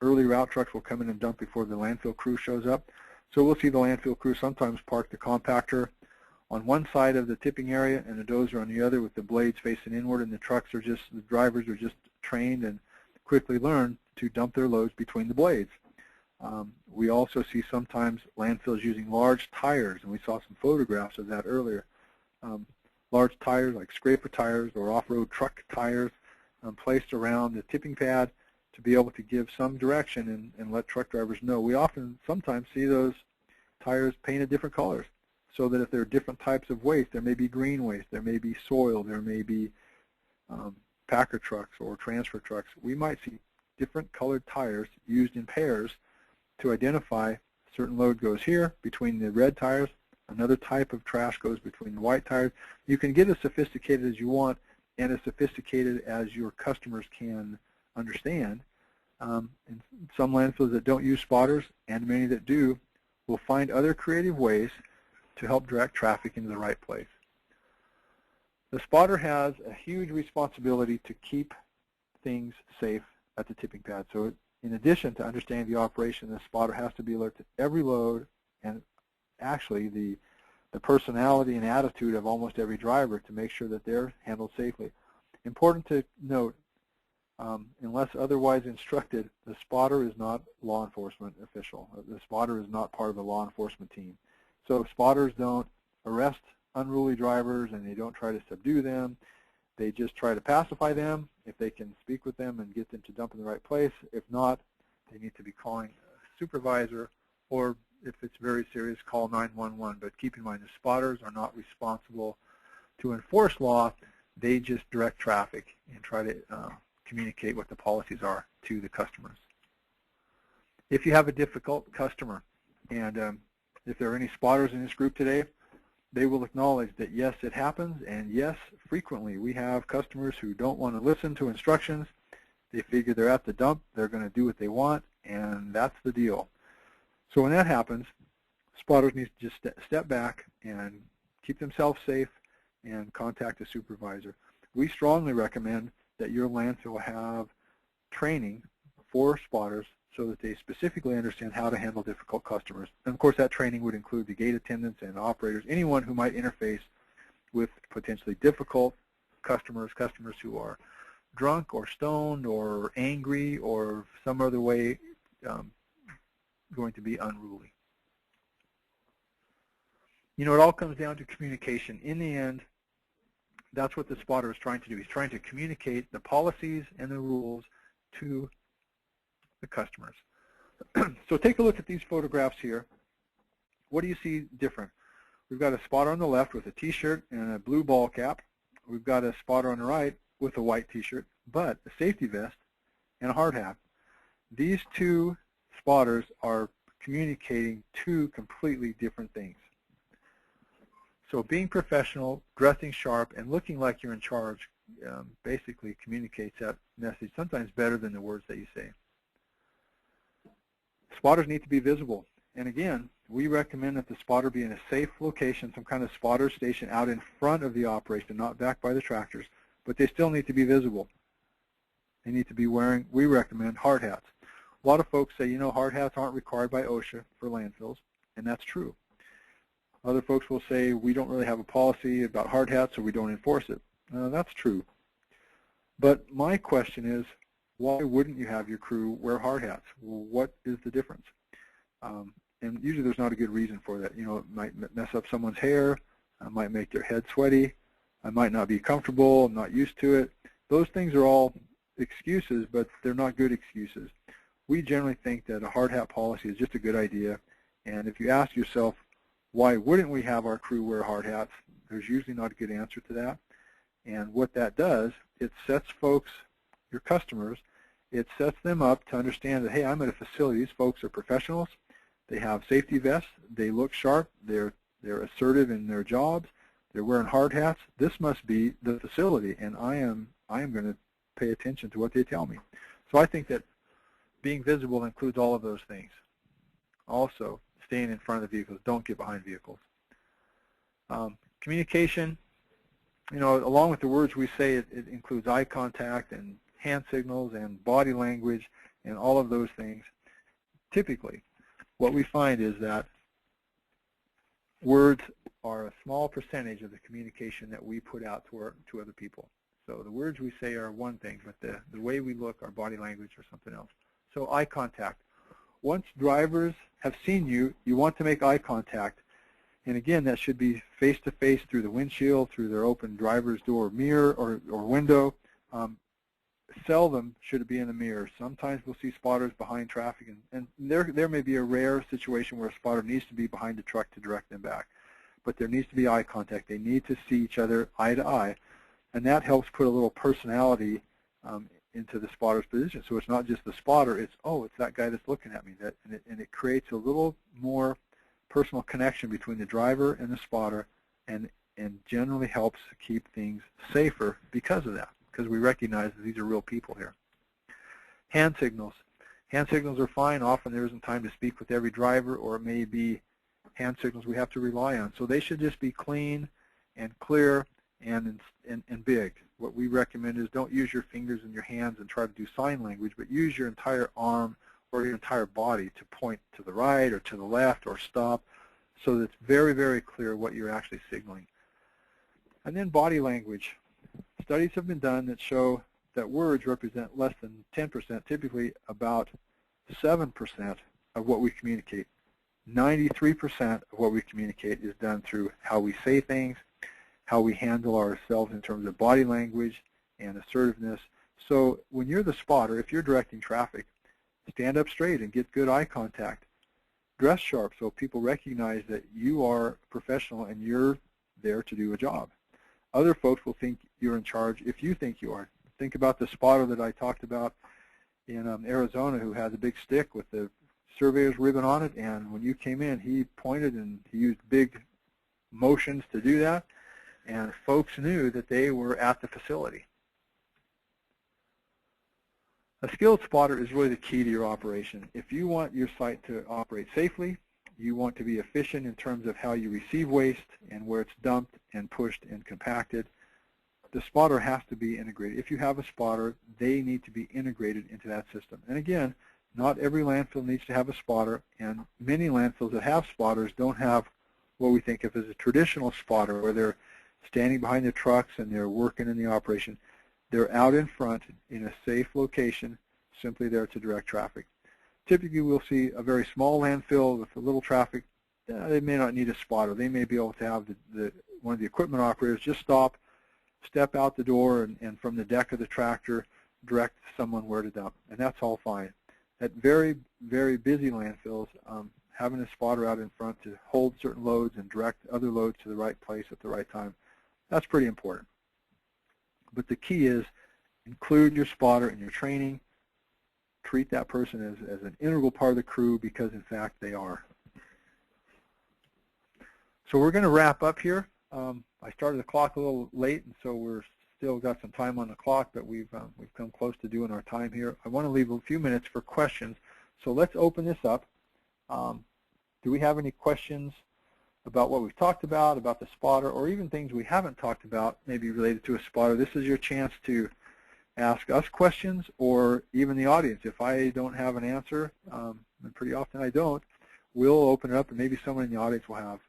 early route trucks will come in and dump before the landfill crew shows up. So we'll see the landfill crew sometimes park the compactor on one side of the tipping area and the dozer on the other with the blades facing inward, and the drivers are just trained and quickly learn to dump their loads between the blades. We also see sometimes landfills using large tires, and we saw some photographs of that earlier. Large tires like scraper tires or off-road truck tires placed around the tipping pad to be able to give some direction and let truck drivers know. We sometimes see those tires painted different colors, so that if there are different types of waste, there may be green waste, there may be soil, there may be packer trucks or transfer trucks, we might see different colored tires used in pairs to identify a certain load goes here between the red tires, another type of trash goes between the white tires. You can get as sophisticated as you want and as sophisticated as your customers can understand. And some landfills that don't use spotters, and many that do, will find other creative ways to help direct traffic into the right place. The spotter has a huge responsibility to keep things safe at the tipping pad. So in addition to understanding the operation, the spotter has to be alert to every load and actually the personality and attitude of almost every driver to make sure that they're handled safely. Important to note, unless otherwise instructed, the spotter is not law enforcement official. The spotter is not part of the law enforcement team. So spotters don't arrest unruly drivers, and they don't try to subdue them. They just try to pacify them if they can speak with them and get them to dump in the right place. If not, they need to be calling a supervisor, or if it's very serious, call 911. But keep in mind, the spotters are not responsible to enforce law. They just direct traffic and try to communicate what the policies are to the customers. If you have a difficult customer, and if there are any spotters in this group today, they will acknowledge that yes, it happens, and yes, frequently we have customers who don't want to listen to instructions. They figure they're at the dump, they're going to do what they want, and that's the deal. So when that happens, spotters need to just step back and keep themselves safe, and contact a supervisor. We strongly recommend that your landfill have training for spotters so that they specifically understand how to handle difficult customers. And of course that training would include the gate attendants and operators, anyone who might interface with potentially difficult customers, customers who are drunk or stoned or angry or some other way going to be unruly. You know, it all comes down to communication. In the end, that's what the spotter is trying to do. He's trying to communicate the policies and the rules to the customers. So take a look at these photographs here. What do you see different? We've got a spotter on the left with a t-shirt and a blue ball cap. We've got a spotter on the right with a white t-shirt, but a safety vest and a hard hat. These two spotters are communicating two completely different things. So being professional, dressing sharp, and looking like you're in charge basically communicates that message sometimes better than the words that you say. Spotters need to be visible. And again, we recommend that the spotter be in a safe location, some kind of spotter station out in front of the operation, not back by the tractors, but they still need to be visible. They need to be wearing, we recommend, hard hats. A lot of folks say, you know, hard hats aren't required by OSHA for landfills, and that's true. Other folks will say, we don't really have a policy about hard hats, so we don't enforce it. That's true. But my question is, why wouldn't you have your crew wear hard hats? Well, what is the difference? And usually there's not a good reason for that. You know, it might mess up someone's hair, it might make their head sweaty, I might not be comfortable, I'm not used to it. Those things are all excuses, but they're not good excuses. We generally think that a hard hat policy is just a good idea, and if you ask yourself, why wouldn't we have our crew wear hard hats, there's usually not a good answer to that. And what that does, it sets folks, your customers, it sets them up to understand that, hey, I'm at a facility, these folks are professionals, they have safety vests, they look sharp, they're assertive in their jobs, they're wearing hard hats. This must be the facility, and I am going to pay attention to what they tell me. So I think that being visible includes all of those things. Also, staying in front of the vehicles, don't get behind vehicles. Communication, you know, along with the words we say, it includes eye contact and hand signals and body language and all of those things. Typically, what we find is that words are a small percentage of the communication that we put out to other people. So the words we say are one thing, but the way we look, our body language, or something else. So eye contact. Once drivers have seen you, you want to make eye contact. And again, that should be face-to-face through the windshield, through their open driver's door mirror or window. Seldom should it be in the mirror. Sometimes we'll see spotters behind traffic, and there may be a rare situation where a spotter needs to be behind the truck to direct them back. But there needs to be eye contact. They need to see each other eye to eye, and that helps put a little personality into the spotter's position. So it's not just the spotter, it's, oh, it's that guy that's looking at me. And it creates a little more personal connection between the driver and the spotter, and generally helps keep things safer because of that, because we recognize that these are real people here. Hand signals. Hand signals are fine. Often there isn't time to speak with every driver, or it may be hand signals we have to rely on. So they should just be clean and clear and big. What we recommend is don't use your fingers and your hands and try to do sign language, but use your entire arm or your entire body to point to the right or to the left or stop, so that it's very, very clear what you're actually signaling. And then body language. Studies have been done that show that words represent less than 10%, typically about 7% of what we communicate. 93% of what we communicate is done through how we say things, how we handle ourselves in terms of body language and assertiveness. So when you're the spotter, if you're directing traffic, stand up straight and get good eye contact. Dress sharp so people recognize that you are a professional and you're there to do a job. Other folks will think you're in charge if you think you are. Think about the spotter that I talked about in Arizona who has a big stick with the surveyor's ribbon on it, and when you came in, he pointed and he used big motions to do that, and folks knew that they were at the facility. A skilled spotter is really the key to your operation. If you want your site to operate safely, You want to be efficient in terms of how you receive waste and where it's dumped and pushed and compacted. The spotter has to be integrated. If you have a spotter, they need to be integrated into that system. And again, not every landfill needs to have a spotter, and many landfills that have spotters don't have what we think of as a traditional spotter, where they're standing behind the trucks and they're working in the operation. They're out in front in a safe location, simply there to direct traffic. Typically, we'll see a very small landfill with a little traffic. They may not need a spotter. They may be able to have one of the equipment operators just step out the door, and from the deck of the tractor, direct someone where to dump. And that's all fine. At very, very busy landfills, having a spotter out in front to hold certain loads and direct other loads to the right place at the right time, that's pretty important. But the key is include your spotter in your training. Treat that person as an integral part of the crew, because in fact they are. So we're going to wrap up here. I started the clock a little late, and so we're still got some time on the clock, but we've come close to doing our time here. I want to leave a few minutes for questions, so let's open this up. Do we have any questions about what we've talked about the spotter, or even things we haven't talked about, maybe related to a spotter? This is your chance to ask us questions, or even the audience. If I don't have an answer, and pretty often I don't, we'll open it up, and maybe someone in the audience will have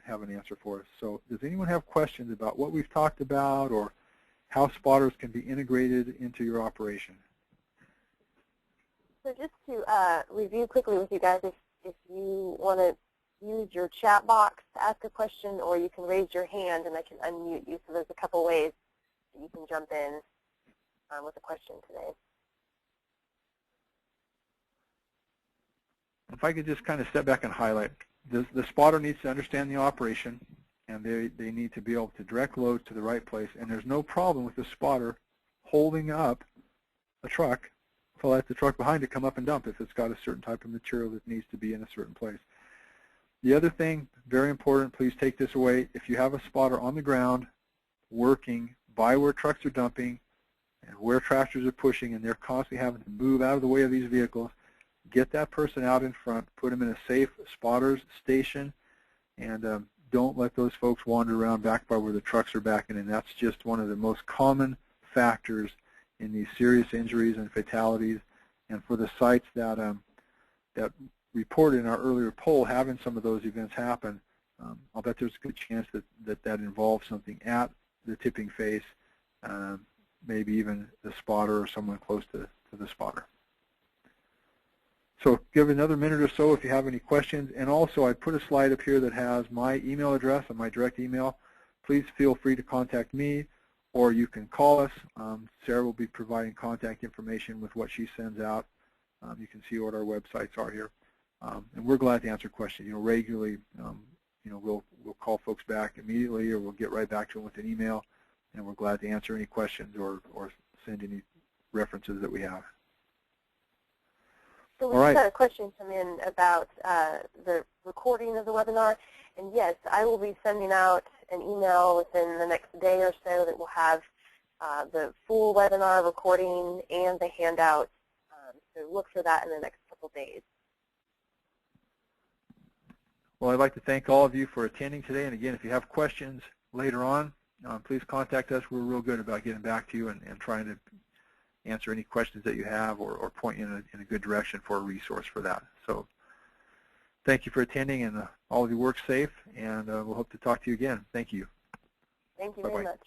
an answer for us. So does anyone have questions about what we've talked about, or how spotters can be integrated into your operation?
So just to review quickly with you guys, if you want to use your chat box to ask a question, or you can raise your hand and I can unmute you. So there's a couple ways that you can jump in with a question today.
If I could just kind of step back and highlight, the spotter needs to understand the operation, and they need to be able to direct loads to the right place. And there's no problem with the spotter holding up a truck to let the truck behind it come up and dump if it's got a certain type of material that needs to be in a certain place. The other thing, very important, please take this away. If you have a spotter on the ground working by where trucks are dumping and where tractors are pushing, and they're constantly having to move out of the way of these vehicles, get that person out in front, put them in a safe spotter's station, and don't let those folks wander around back by where the trucks are backing in. That's just one of the most common factors in these serious injuries and fatalities. And for the sites that reported in our earlier poll having some of those events happen, I'll bet there's a good chance that involves something at the tipping face, maybe even the spotter or someone close to the spotter. So give another minute or so if you have any questions. And also, I put a slide up here that has my email address and my direct email. Please feel free to contact me, or you can call us. Sarah will be providing contact information with what she sends out. You can see what our websites are here. And we're glad to answer questions. Regularly, we'll call folks back immediately, or we'll get right back to them with an email, and we're glad to answer any questions or send any references that we have.
So we just had a question come in about the recording of the webinar, and yes, I will be sending out an email within the next day or so that will have the full webinar recording and the handout. So look for that in the next couple days.
Well, I'd like to thank all of you for attending today, and again, if you have questions later on, please contact us. We're real good about getting back to you and trying to answer any questions that you have, or point you in a good direction for a resource for that. So thank you for attending, and all of you work safe, and we'll hope to talk to you again. Thank you.
Thank you very much.